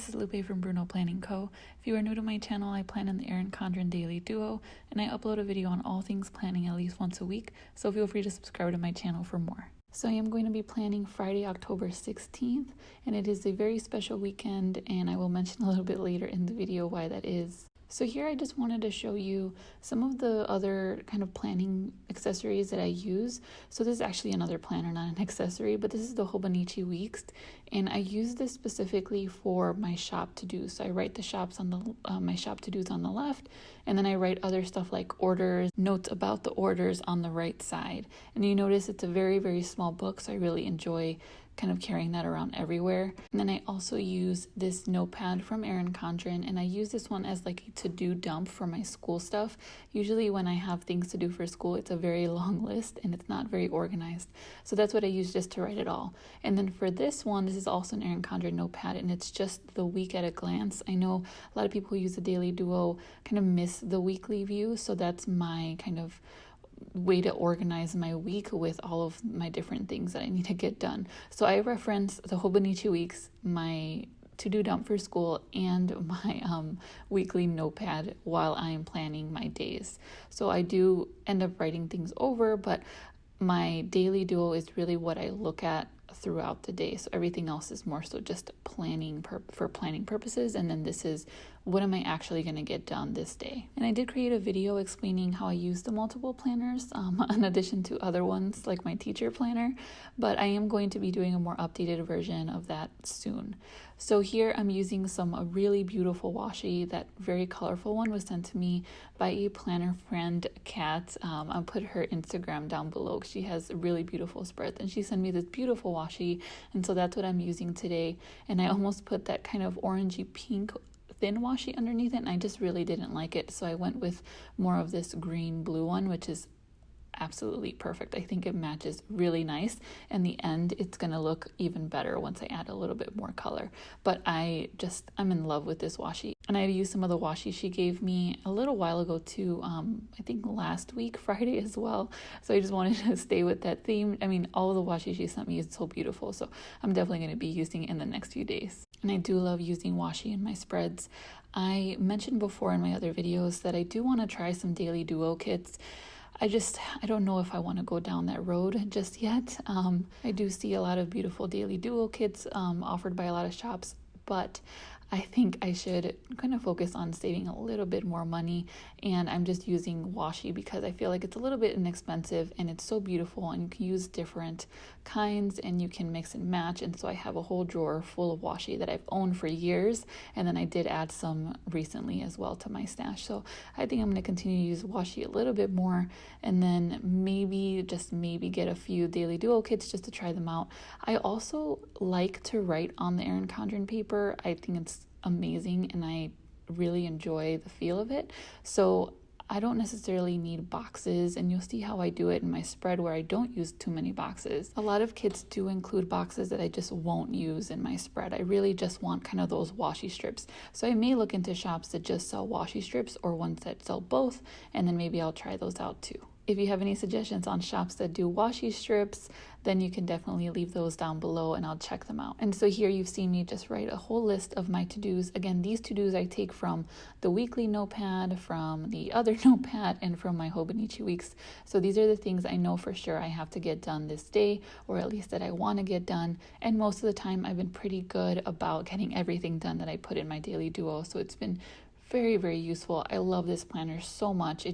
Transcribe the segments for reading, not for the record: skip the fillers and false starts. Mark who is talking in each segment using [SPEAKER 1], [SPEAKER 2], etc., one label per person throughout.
[SPEAKER 1] this is Lupe from BrunoPlanningCO. If you are new to my channel, I plan in the Erin Condren Daily Duo, and I upload a video on all things planning at least once a week, so feel free to subscribe to my channel for more. So I am going to be planning Friday, October 16th, and it is a very special weekend, and I will mention a little bit later in the video why that is. So here I just wanted to show you some of the other kind of planning accessories that I use. So this is actually another planner, not an accessory, but this is the Hobonichi Weeks, and I use this specifically for my shop to-dos. So I write the shops on the my shop to-dos on the left, and then I write other stuff like orders, notes about the orders on the right side. And you notice it's a very, very small book, so I really enjoy kind of carrying that around everywhere. And then I also use this notepad from Erin Condren, and I use this one as like a to-do dump for my school stuff. Usually when I have things to do for school, it's a very long list and it's not very organized. So that's what I use just to write it all. And then for this one, this is also an Erin Condren notepad, and it's just the week at a glance. I know a lot of people who use the Daily Duo kind of miss the weekly view, so that's my kind of way to organize my week with all of my different things that I need to get done. So I reference the Hobonichi Weeks, my to-do dump for school, and my weekly notepad while I am planning my days. So I do end up writing things over, but my Daily Duo is really what I look at throughout the day. So everything else is more so just planning for planning purposes, and then this is what am I actually going to get done this day. And I did create a video explaining how I use the multiple planners in addition to other ones like my teacher planner, but I am going to be doing a more updated version of that soon. So here I'm using a really beautiful washi. That very colorful one was sent to me by a planner friend, Kat. I'll put her Instagram down below. She has really beautiful spreads, and she sent me this beautiful washi, and so that's what I'm using today. And I almost put that kind of orangey pink thin washi underneath it, and I just really didn't like it, so I went with more of this green blue one, which is absolutely perfect. I think it matches really nice. In the end, it's gonna look even better once I add a little bit more color. But I'm in love with this washi, and I've used some of the washi she gave me a little while ago too. I think last week Friday as well. So I just wanted to stay with that theme. I mean, all of the washi she sent me is so beautiful, so I'm definitely going to be using it in the next few days. And I do love using washi in my spreads. I mentioned before in my other videos that I do want to try some Daily Duo kits. I don't know if I want to go down that road just yet. I do see a lot of beautiful Daily Duo kits offered by a lot of shops, but I think I should kind of focus on saving a little bit more money, and I'm just using washi because I feel like it's a little bit inexpensive and it's so beautiful, and you can use different kinds and you can mix and match. And so I have a whole drawer full of washi that I've owned for years, and then I did add some recently as well to my stash. So I think I'm going to continue to use washi a little bit more, and then maybe get a few Daily Duo kits just to try them out. I also like to write on the Erin Condren paper. I think it's amazing, and I really enjoy the feel of it. So I don't necessarily need boxes, and you'll see how I do it in my spread where I don't use too many boxes. A lot of kits do include boxes that I just won't use in my spread. I really just want kind of those washi strips. So I may look into shops that just sell washi strips or ones that sell both, and then maybe I'll try those out too. If you have any suggestions on shops that do washi strips, then you can definitely leave those down below and I'll check them out. And so here you've seen me just write a whole list of my to-dos. Again, these to-dos I take from the weekly notepad, from the other notepad, and from my Hobonichi Weeks. So these are the things I know for sure I have to get done this day, or at least that I want to get done. And most of the time I've been pretty good about getting everything done that I put in my Daily Duo. So it's been very, very useful. I love this planner so much.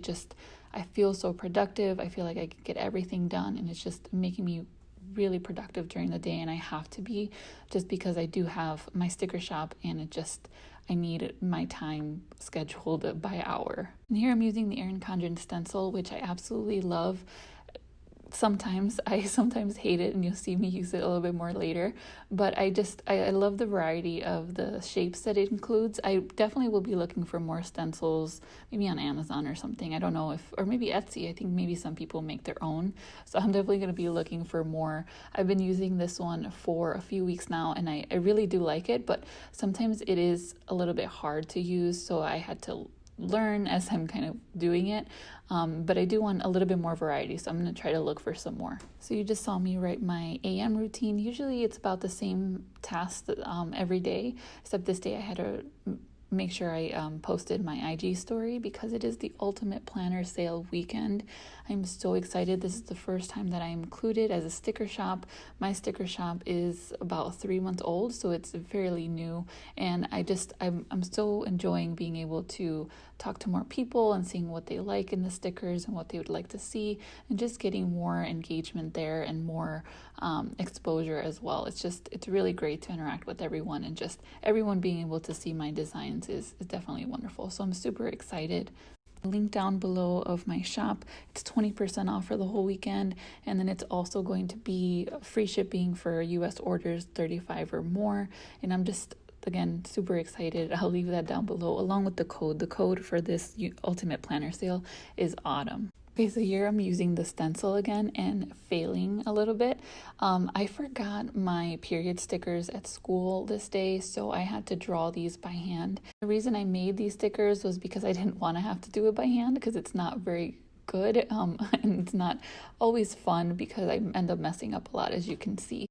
[SPEAKER 1] I feel so productive. I feel like I can get everything done, and it's just making me really productive during the day, and I have to be, just because I do have my sticker shop, and I need my time scheduled by hour. And here I'm using the Erin Condren stencil, which I absolutely love. I sometimes hate it, and you'll see me use it a little bit more later, but I love the variety of the shapes that it includes. I definitely will be looking for more stencils, maybe on Amazon or something. I don't know or maybe Etsy. I think maybe some people make their own, so I'm definitely going to be looking for more. I've been using this one for a few weeks now, and I really do like it, but sometimes it is a little bit hard to use, so I had to learn as I'm kind of doing it, but I do want a little bit more variety, so I'm going to try to look for some more. So you just saw me write my AM routine. Usually it's about the same task every day, except this day I had to make sure I posted my IG story because it is the ultimate planner sale weekend. I'm so excited. This is the first time that I included as a sticker shop. My sticker shop is about 3 months old, so it's fairly new, and I'm so enjoying being able to talk to more people and seeing what they like in the stickers and what they would like to see, and just getting more engagement there and more exposure as well. It's really great to interact with everyone, and just everyone being able to see my designs is definitely wonderful. So I'm super excited. Link down below of my shop. It's 20% off for the whole weekend, and then it's also going to be free shipping for US orders 35 or more, and I'm just again super excited. I'll leave that down below along with the code. The code for this ultimate planner sale is autumn. Okay, so here I'm using the stencil again and failing a little bit. I forgot my period stickers at school this day, so I had to draw these by hand. The reason I made these stickers was because I didn't want to have to do it by hand because it's not very good, and it's not always fun because I end up messing up a lot, as you can see.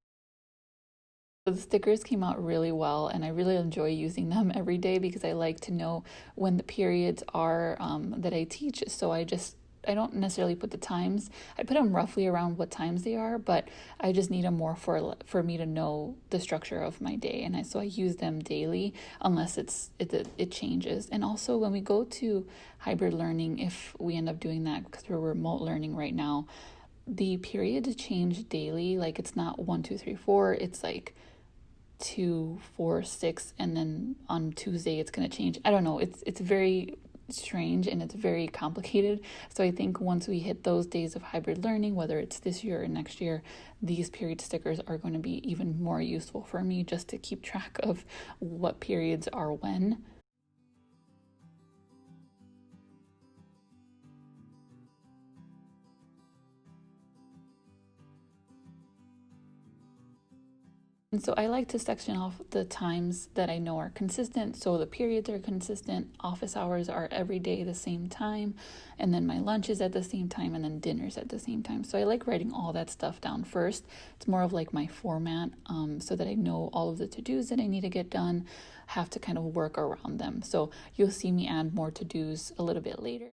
[SPEAKER 1] The stickers came out really well, and I really enjoy using them every day because I like to know when the periods are that I teach. So I don't necessarily put the times. I put them roughly around what times they are, but I just need them more for me to know the structure of my day, and so I use them daily unless it changes. And also when we go to hybrid learning, if we end up doing that because we're remote learning right now, the periods change daily. Like it's not 1, 2, 3, 4. It's like 2, 4, 6, and then on Tuesday it's going to change. I don't know. It's very strange and it's very complicated. So I think once we hit those days of hybrid learning, whether it's this year or next year, these period stickers are going to be even more useful for me just to keep track of what periods are when. And so I like to section off the times that I know are consistent. So the periods are consistent, office hours are every day the same time, and then my lunch is at the same time, and then dinner's at the same time. So I like writing all that stuff down first. It's more of like my format, so that I know all of the to-dos that I need to get done, have to kind of work around them. So you'll see me add more to-dos a little bit later.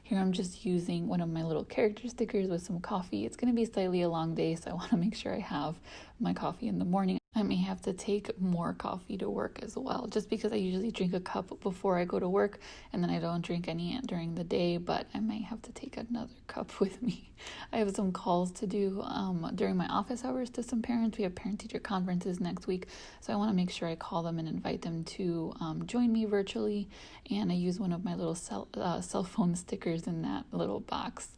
[SPEAKER 1] Here I'm just using one of my little character stickers with some coffee. It's going to be slightly a long day, so I want to make sure I have my coffee in the morning. I may have to take more coffee to work as well, just because I usually drink a cup before I go to work, and then I don't drink any during the day, but I may have to take another cup with me. I have some calls to do during my office hours to some parents. We have parent-teacher conferences next week, so I want to make sure I call them and invite them to join me virtually, and I use one of my little cell phone stickers in that little box.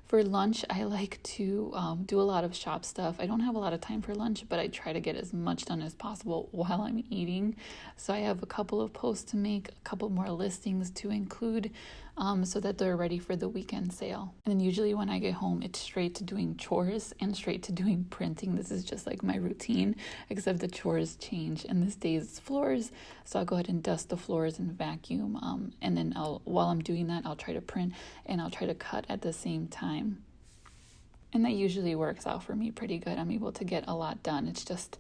[SPEAKER 1] For lunch, I like to do a lot of shop stuff. I don't have a lot of time for lunch, but I try to get as much done as possible while I'm eating. So I have a couple of posts to make, a couple more listings to include, so that they're ready for the weekend sale. And then usually when I get home, it's straight to doing chores and straight to doing printing. This is just like my routine, except the chores change. And this day is floors, so I'll go ahead and dust the floors and vacuum. And then while I'm doing that, I'll try to print and I'll try to cut at the same time. And that usually works out for me pretty good. I'm able to get a lot done. It's just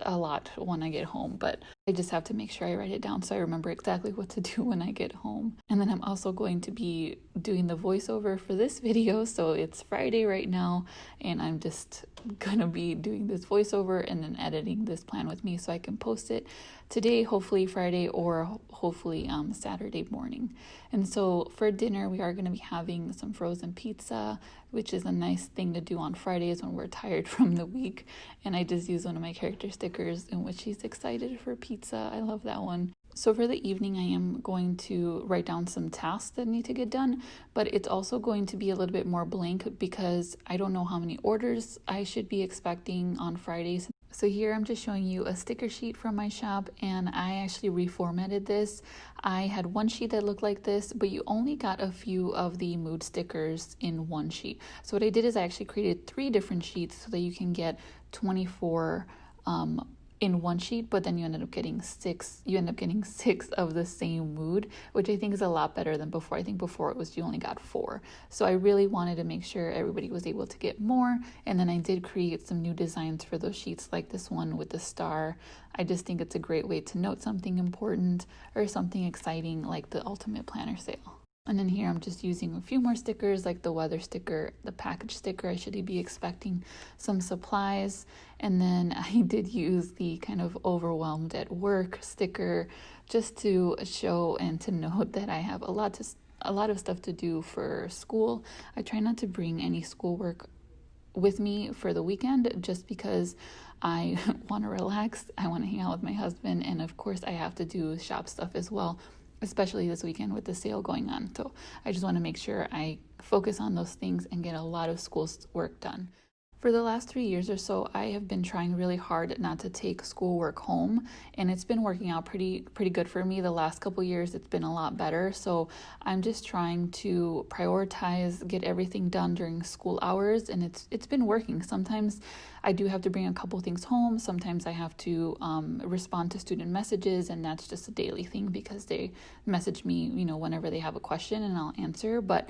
[SPEAKER 1] a lot when I get home, but I just have to make sure I write it down so I remember exactly what to do when I get home. And then I'm also going to be doing the voiceover for this video. So it's Friday right now, and I'm just gonna be doing this voiceover and then editing this plan with me so I can post it today, hopefully Friday, or hopefully Saturday morning. And so for dinner, we are going to be having some frozen pizza, which is a nice thing to do on Fridays when we're tired from the week. And I just use one of my character stickers in which he's excited for pizza. I love that one. So for the evening, I am going to write down some tasks that need to get done, but it's also going to be a little bit more blank because I don't know how many orders I should be expecting on Fridays. So here I'm just showing you a sticker sheet from my shop, and I actually reformatted this. I had one sheet that looked like this, but you only got a few of the mood stickers in one sheet. So what I did is I actually created 3 different sheets so that you can get 24 in one sheet, but then you end up getting 6 of the same mood, which I think is a lot better than before. I think before it was you only got 4. So I really wanted to make sure everybody was able to get more, and then I did create some new designs for those sheets, like this one with the star. I just think it's a great way to note something important or something exciting, like the Ultimate Planner sale. And then here I'm just using a few more stickers, like the weather sticker, the package sticker. I should be expecting some supplies. And then I did use the kind of overwhelmed at work sticker just to show and to note that I have a lot of stuff to do for school. I try not to bring any schoolwork with me for the weekend just because I want to relax. I want to hang out with my husband. And of course I have to do shop stuff as well, especially this weekend with the sale going on. So I just want to make sure I focus on those things and get a lot of school work done. For the last 3 years or so, I have been trying really hard not to take schoolwork home, and it's been working out pretty good for me. The last couple years, it's been a lot better. So I'm just trying to prioritize, get everything done during school hours, and it's been working. Sometimes I do have to bring a couple things home. Sometimes I have to respond to student messages, and that's just a daily thing because they message me, whenever they have a question, and I'll answer. But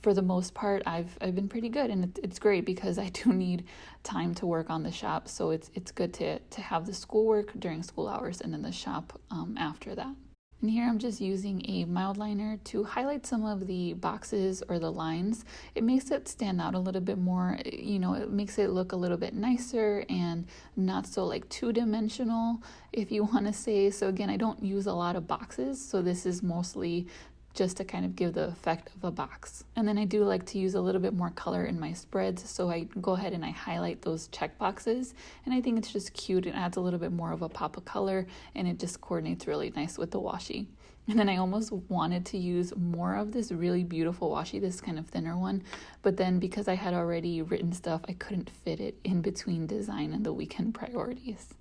[SPEAKER 1] for the most part, I've been pretty good, and it's great because I do need time to work on the shop. So it's good to have the schoolwork during school hours and then the shop after that. And here I'm just using a Mildliner to highlight some of the boxes or the lines. It makes it stand out a little bit more, it makes it look a little bit nicer and not so like two-dimensional, if you want to say. So again, I don't use a lot of boxes, so this is mostly just to kind of give the effect of a box. And then I do like to use a little bit more color in my spreads, so I go ahead and I highlight those check boxes, and I think it's just cute. It adds a little bit more of a pop of color, and it just coordinates really nice with the washi. And then I almost wanted to use more of this really beautiful washi, this kind of thinner one, but then because I had already written stuff, I couldn't fit it in between design and the weekend priorities,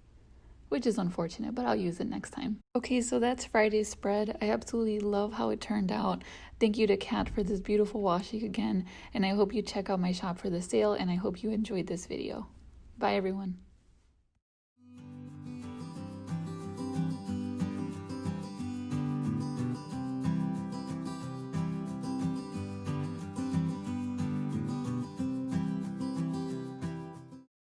[SPEAKER 1] which is unfortunate, but I'll use it next time. Okay, so that's Friday's spread. I absolutely love how it turned out. Thank you to Kat for this beautiful washi again, and I hope you check out my shop for the sale, and I hope you enjoyed this video. Bye, everyone.